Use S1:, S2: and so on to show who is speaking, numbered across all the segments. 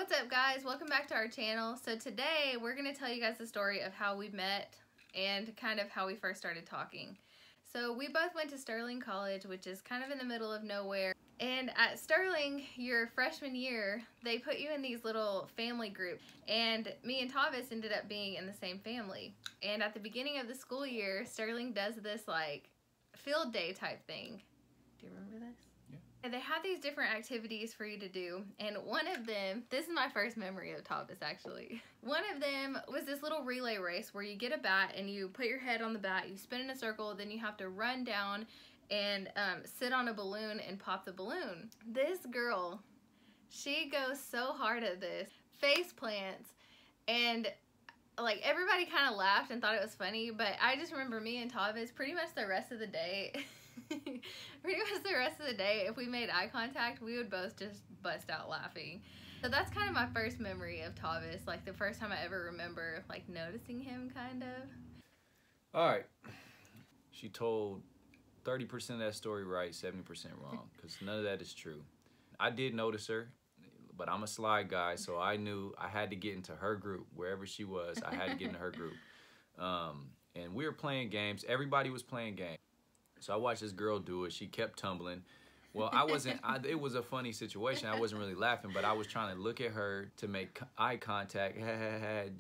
S1: What's up, guys? Welcome back to our channel. So today we're going to tell you guys the story of how we met and kind of how we first started talking. So we both went to Sterling College, which is kind of in the middle of nowhere. And at Sterling, your freshman year, they put you in these little family groups. And me and Tavis ended up being in the same family. And at the beginning of the school year, Sterling does this like field day type thing. Do you remember this? They had these different activities for you to do, and one of them, this is my first memory of Tavis actually. One of them was this little relay race where you get a bat and you put your head on the bat, you spin in a circle, then you have to run down and sit on a balloon and pop the balloon. This girl, she goes so hard at this, face plants, and like everybody kind of laughed and thought it was funny, but I just remember me and Tavis pretty much the rest of the day if we made eye contact, we would both just bust out laughing. So that's kind of my first memory of Tavis, like the first time I ever remember like noticing him kind of.
S2: Alright, she told 30% of that story right, 70% wrong, because none of that is true. I did notice her, but I'm a sly guy, so I knew I had to get into her group. Wherever she was, I had to get into her group. And we were playing games. Everybody was playing games. So I watched this girl do it. She kept tumbling. Well, it was a funny situation. I wasn't really laughing, but I was trying to look at her to make eye contact,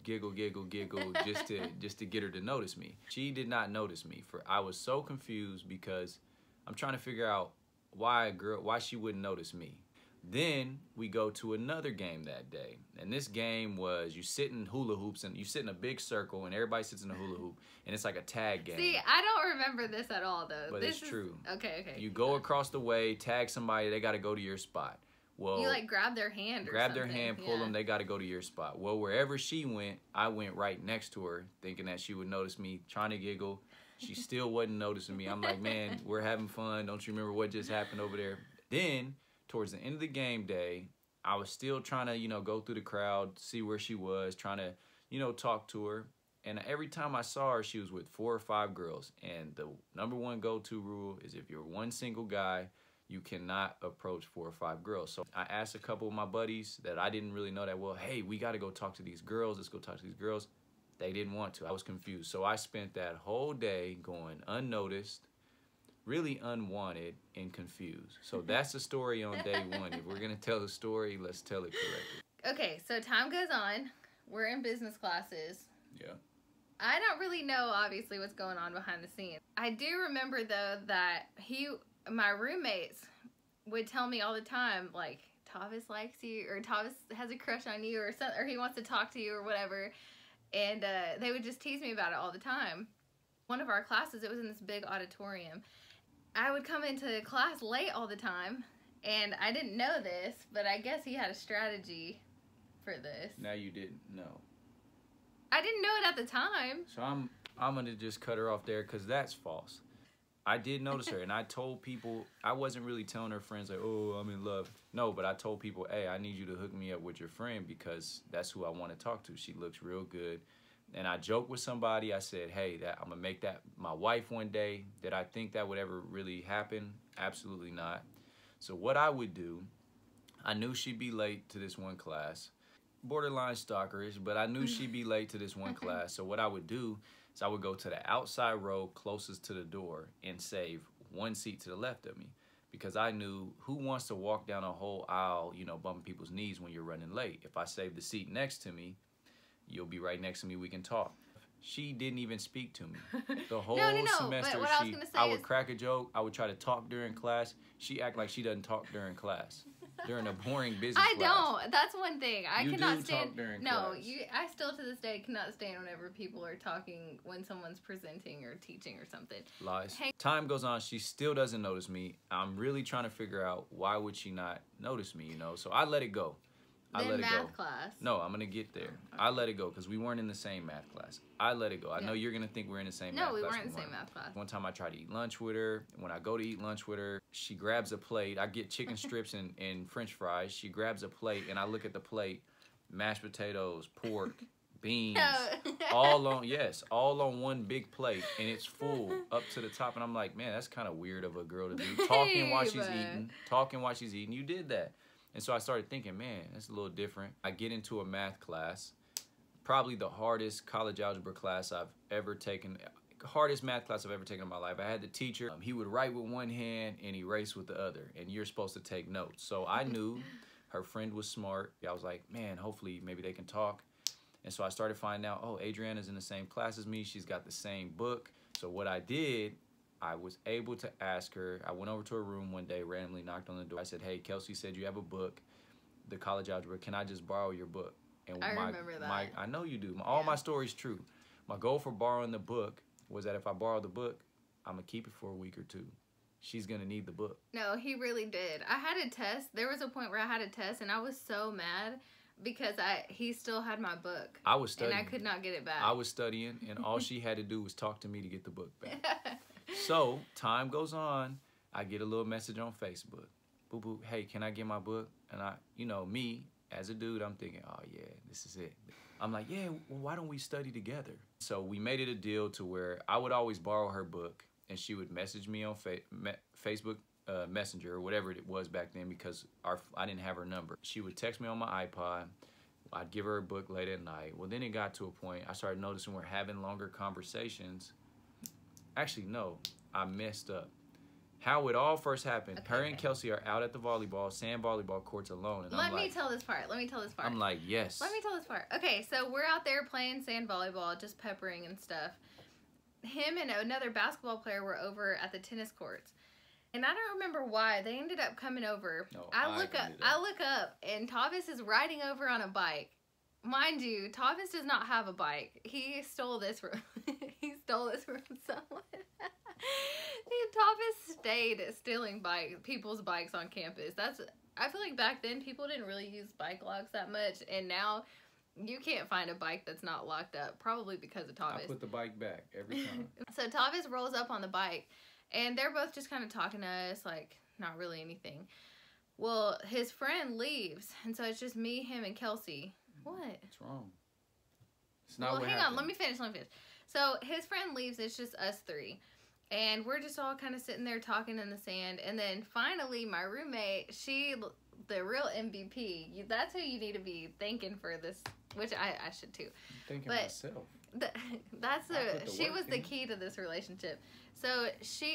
S2: giggle, giggle, giggle, just to get her to notice me. She did not notice me. I was so confused because I'm trying to figure out why she wouldn't notice me. Then we go to another game that day, and this game was you sit in hula hoops and you sit in a big circle and everybody sits in a hula hoop, and it's like a tag game.
S1: See, I don't remember this at all though.
S2: But it's true.
S1: Okay.
S2: You go across the way, tag somebody, they got to go to your spot. Well,
S1: you like grab their hand or
S2: grab
S1: something.
S2: their hand, pull them, they got to go to your spot. Well, wherever she went, I went right next to her, thinking that she would notice me, trying to giggle. She still wasn't noticing me. I'm like, man, we're having fun. Don't you remember what just happened over there? Then towards the end of the game day, I was still trying to, go through the crowd, see where she was, trying to, talk to her. And every time I saw her, she was with 4 or 5 girls. And the #1 go-to rule is if you're one single guy, you cannot approach 4 or 5 girls. So I asked a couple of my buddies that I didn't really know that well, hey, we got to go talk to these girls. Let's go talk to these girls. They didn't want to. I was confused. So I spent that whole day going unnoticed, really unwanted and confused. So that's the story on day 1. If we're gonna tell the story, let's tell it correctly.
S1: Okay, so time goes on. We're in business classes.
S2: Yeah.
S1: I don't really know, obviously, what's going on behind the scenes. I do remember, though, that my roommates would tell me all the time, like, Tavis likes you, or Tavis has a crush on you, or something, or he wants to talk to you, or whatever. And they would just tease me about it all the time. One of our classes, it was in this big auditorium. I would come into class late all the time, and I didn't know this, but I guess he had a strategy for this.
S2: Now you didn't know.
S1: I didn't know it at the time.
S2: So I'm gonna just cut her off there because that's false. I did notice her, and I told people, I wasn't really telling her friends like, oh, I'm in love. No, but I told people, hey, I need you to hook me up with your friend because that's who I want to talk to. She looks real good. And I joked with somebody. I said, hey, I'm going to make that my wife one day. Did I think that would ever really happen? Absolutely not. So what I would do, I knew she'd be late to this one class. Borderline stalkerish, but I knew she'd be late to this one class. So what I would do is I would go to the outside row closest to the door and save one seat to the left of me. Because I knew who wants to walk down a whole aisle, bumping people's knees when you're running late. If I save the seat next to me, you'll be right next to me, we can talk. She didn't even speak to me. The whole semester, I would crack a joke, I would try to talk during class. She act like she doesn't talk during class. During a boring business class.
S1: Don't. That's one thing. I cannot stand.
S2: Talk during
S1: no,
S2: class.
S1: I still to this day cannot stand whenever people are talking when someone's presenting or teaching or something.
S2: Lies. Hey. Time goes on. She still doesn't notice me. I'm really trying to figure out why would she not notice me, So I let it go. I let it go.
S1: Math class.
S2: No, I'm going to get there. I let it go because we weren't in the same math class. I let it go. I know you're going to think we're in the same math class.
S1: No, we weren't in the same math class.
S2: One time I tried to eat lunch with her. When I go to eat lunch with her, she grabs a plate. I get chicken strips and French fries. She grabs a plate, and I look at the plate. Mashed potatoes, pork, beans, all on one big plate, and it's full up to the top. And I'm like, man, that's kind of weird of a girl to do. Talking while she's eating. You did that. And so I started thinking, man, that's a little different. I get into a math class, probably the hardest college algebra class I've ever taken, hardest math class I've ever taken in my life. I had the teacher, he would write with one hand and erase with the other, and you're supposed to take notes. So I knew her friend was smart. I was like, man, hopefully maybe they can talk. And so I started finding out, oh, Adriana's in the same class as me. She's got the same book. So what I did, I was able to ask her. I went over to her room one day, randomly knocked on the door. I said, hey, Kelsey said you have a book, the college algebra. Can I just borrow your book? And
S1: I remember that.
S2: I know you do. All my story's true. My goal for borrowing the book was that if I borrow the book, I'm going to keep it for a week or two. She's going to need the book.
S1: No, he really did. I had a test. There was a point where I had a test, and I was so mad because he still had my book.
S2: I was studying.
S1: And I could not get it back.
S2: I was studying, and all she had to do was talk to me to get the book back. So, time goes on. I get a little message on Facebook. Boo boo, hey, can I get my book? And I, you know, me, as a dude, I'm thinking, oh yeah, this is it. I'm like, yeah, well, why don't we study together? So we made it a deal to where I would always borrow her book, and she would message me on Facebook Messenger or whatever it was back then, because I didn't have her number. She would text me on my iPod. I'd give her a book late at night. Well, then it got to a point, I started noticing we're having longer conversations. Actually, no, I messed up. How it all first happened, her and Kelsey are out at the sand volleyball courts alone. And
S1: Let me tell this part.
S2: I'm like, yes.
S1: Let me tell this part. Okay, so we're out there playing sand volleyball, just peppering and stuff. Him and another basketball player were over at the tennis courts. And I don't remember why. They ended up coming over.
S2: No,
S1: I look up, and Tavis is riding over on a bike. Mind you, Tavis does not have a bike. He stole this from someone. Tavis stayed stealing people's bikes on campus. I feel like back then people didn't really use bike locks that much, and now you can't find a bike that's not locked up, probably because of Tavis.
S2: I put the bike back every time.
S1: So Tavis rolls up on the bike, and they're both just kind of talking to us, like not really anything. Well, his friend leaves, and so it's just me, him, and Kelsey. What?
S2: What's wrong? It's not what
S1: hang
S2: happened.
S1: on. Let me finish. So his friend leaves. It's just us three. And we're just all kind of sitting there talking in the sand. And then finally, my roommate, the real MVP. That's who you need to be thanking for this, which I should too.
S2: I'm thanking myself.
S1: She was the key to this relationship. So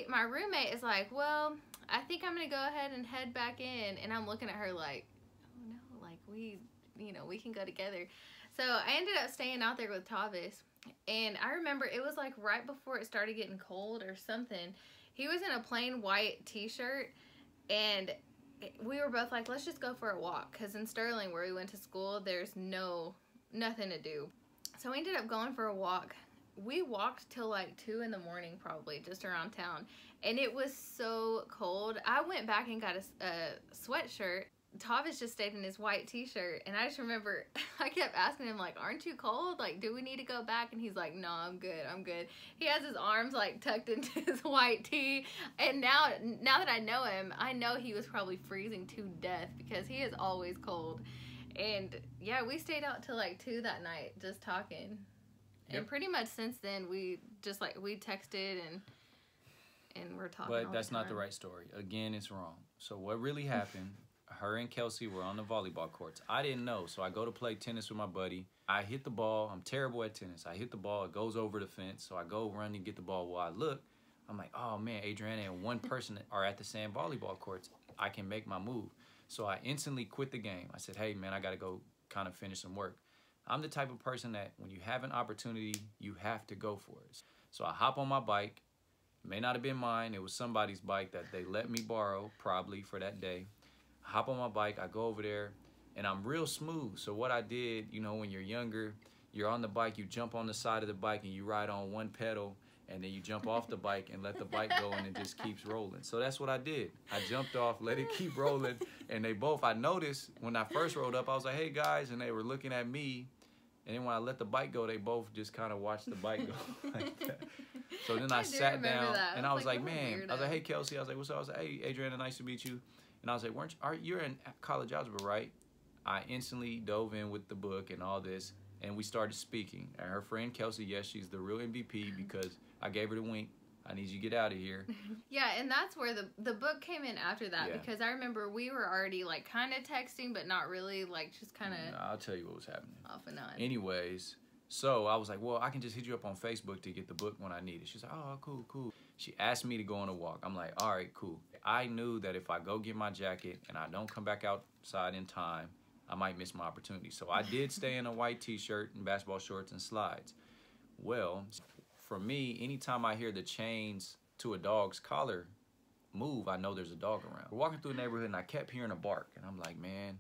S1: my roommate is like, well, I think I'm going to go ahead and head back in. And I'm looking at her like, oh no, like we can go together. So I ended up staying out there with Tavis. And I remember it was like right before it started getting cold or something. He was in a plain white t-shirt, and we were both like, let's just go for a walk. Because in Sterling, where we went to school, there's nothing to do. So we ended up going for a walk. We walked till like 2 in the morning, probably, just around town. And it was so cold. I went back and got a sweatshirt. Tavis just stayed in his white t-shirt, and I just remember I kept asking him, like, aren't you cold? Like, do we need to go back? And he's like, no, I'm good. He has his arms like tucked into his white tee, and now that I know him, I know he was probably freezing to death because he is always cold. And yeah, we stayed out till like 2 that night just talking. Yep. And pretty much since then we texted and we're talking.
S2: But that's not the right story. Again, it's wrong. So what really happened, her and Kelsey were on the volleyball courts. I didn't know, so I go to play tennis with my buddy. I hit the ball. I'm terrible at tennis. I hit the ball. It goes over the fence, so I go run and get the ball. While I look, I'm like, oh, man, Adriana and one person are at the sand volleyball courts. I can make my move. So I instantly quit the game. I said, hey, man, I got to go kind of finish some work. I'm the type of person that when you have an opportunity, you have to go for it. So I hop on my bike. It may not have been mine. It was somebody's bike that they let me borrow, probably, for that day. I hop on my bike. I go over there, and I'm real smooth. So what I did, you know, when you're younger, you're on the bike, you jump on the side of the bike, and you ride on one pedal, and then you jump off the bike and let the bike go, and it just keeps rolling. So that's what I did. I jumped off, let it keep rolling, and I noticed when I first rolled up, I was like, hey, guys, and they were looking at me. And then when I let the bike go, they both just kind of watched the bike go like that. So then I sat down, and I was like, man, I was like, hey, Kelsey. I was like, what's up? I was like, hey, Adriana, nice to meet you. And I was like, you're in college algebra, right? I instantly dove in with the book and all this, and we started speaking. And her friend, Kelsey, yes, she's the real MVP because I gave her the wink. I need you to get out of here.
S1: Yeah, and that's where the book came in after that,
S2: Yeah.
S1: because I remember we were already like kind of texting, but not really, like just kind of
S2: I'll tell you what was happening.
S1: off and on.
S2: Anyways, so I was like, well, I can just hit you up on Facebook to get the book when I need it. She's like, oh, cool. She asked me to go on a walk. I'm like, all right, cool. I knew that if I go get my jacket and I don't come back outside in time, I might miss my opportunity. So I did stay in a white t-shirt and basketball shorts and slides. Well, for me, anytime I hear the chains to a dog's collar move, I know there's a dog around. We're walking through the neighborhood and I kept hearing a bark. And I'm like, man,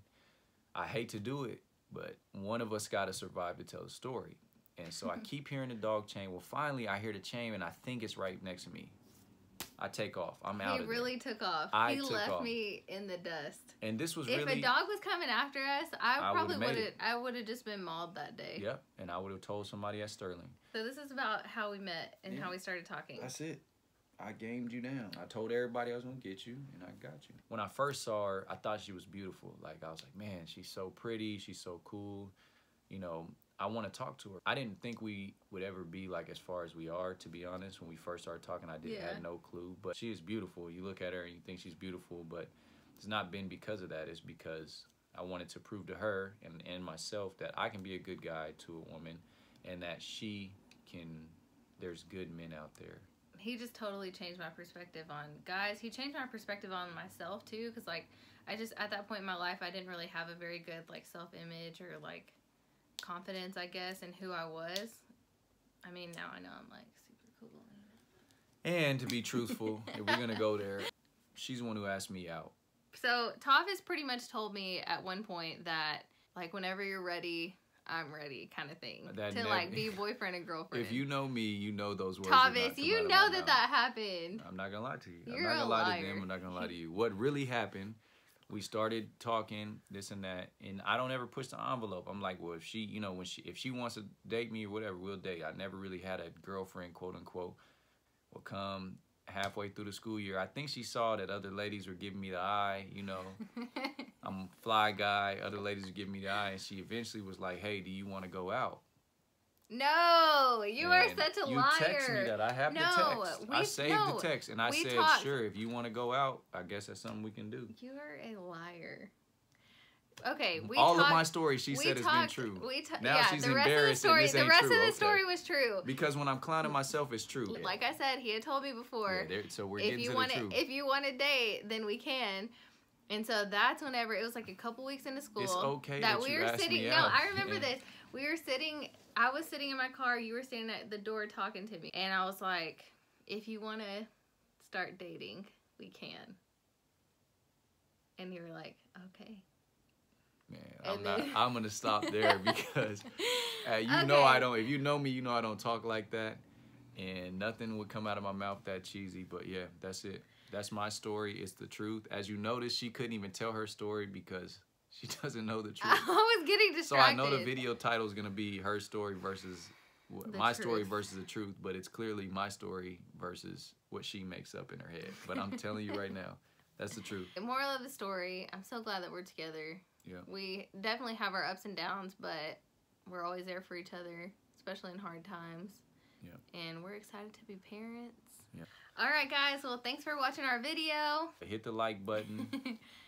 S2: I hate to do it, but one of us got to survive to tell the story. And so I keep hearing the dog chain. Well, finally, I hear the chain, and I think it's right next to me. I take off. I'm out of there.
S1: He really took off. He left me in the dust.
S2: And this was
S1: if
S2: really...
S1: a dog was coming after us, I probably
S2: would've made it.
S1: I would have just been mauled that day.
S2: Yep, and I would have told somebody at Sterling.
S1: So this is about how we met and how we started talking.
S2: That's it. I gamed you down. I told everybody I was going to get you, and I got you. When I first saw her, I thought she was beautiful. Like, I was like, man, she's so pretty. She's so cool. You know, I want to talk to her. I didn't think we would ever be like as far as we are, to be honest. When we first started talking, I had no clue. But she is beautiful. You look at her and you think she's beautiful, but it's not been because of that. It's because I wanted to prove to her and myself that I can be a good guy to a woman, and that she can, there's good men out there.
S1: He just totally changed my perspective on guys. He changed my perspective on myself too, because like I just, at that point in my life, I didn't really have a very good like self-image or like confidence, I guess, in who I was. I mean, now I know I'm like super cool.
S2: And to be truthful, if we're gonna go there, she's the one who asked me out.
S1: So Tavis pretty much told me at one point that like whenever you're ready, I'm ready, kind of thing. Like be boyfriend and girlfriend.
S2: If you know me, you know those words.
S1: Tavis, you know that happened.
S2: I'm not gonna lie to you.
S1: You're
S2: I'm not gonna
S1: a liar.
S2: lie to them. I'm not gonna lie to you. What really happened? We started talking this and that, and I don't ever push the envelope. I'm like, well, if she, you know, if she wants to date me or whatever, we'll date. I never really had a girlfriend, quote unquote. Well, come halfway through the school year, I think she saw that other ladies were giving me the eye, you know. I'm a fly guy, other ladies were giving me the eye, and she eventually was like, hey, do you want to go out?
S1: No, you are such a liar.
S2: You text me that. I have the text. I saved the text, and I said, sure, if you want to go out, I guess that's something we can do.
S1: You are a liar. Okay,
S2: all of my stories, she said, has been true. Now she's embarrassed and this ain't true.
S1: The rest of the story was true.
S2: Because when I'm clowning myself, it's true.
S1: Like I said, he had told me before.
S2: Yeah, so we're getting to the truth.
S1: If you want to date, then we can. And so that's whenever, it was like a couple weeks into school.
S2: It's okay that
S1: we
S2: you
S1: were
S2: asked
S1: sitting.
S2: me
S1: No,
S2: out.
S1: I remember this. We were sitting. I was sitting in my car. You were standing at the door talking to me, and I was like, "If you want to start dating, we can." And you were like, "Okay."
S2: Man, I'm gonna stop there because know I don't. If you know me, you know I don't talk like that, and nothing would come out of my mouth that cheesy. But yeah, that's it. That's my story. It's the truth. As you notice, she couldn't even tell her story because she doesn't know the truth.
S1: I was getting distracted.
S2: So I know the video title is gonna be her story versus my story versus the truth, but it's clearly my story versus what she makes up in her head. But I'm telling you right now, that's the truth.
S1: The moral of the story, I'm so glad that we're together.
S2: Yeah.
S1: We definitely have our ups and downs, but we're always there for each other, especially in hard times.
S2: Yeah.
S1: And we're excited to be parents.
S2: Yeah.
S1: All right, guys. Well, thanks for watching our video.
S2: Hit the like button.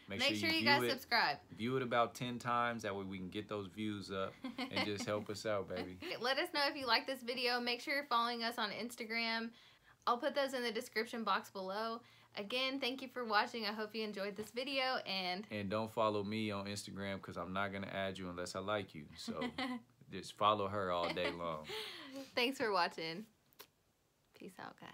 S1: Make sure you guys subscribe.
S2: View it about 10 times. That way we can get those views up and just help us out, baby.
S1: Let us know if you like this video. Make sure you're following us on Instagram. I'll put those in the description box below. Again, thank you for watching. I hope you enjoyed this video. And
S2: don't follow me on Instagram because I'm not going to add you unless I like you. So just follow her all day long.
S1: Thanks for watching. Peace out, guys.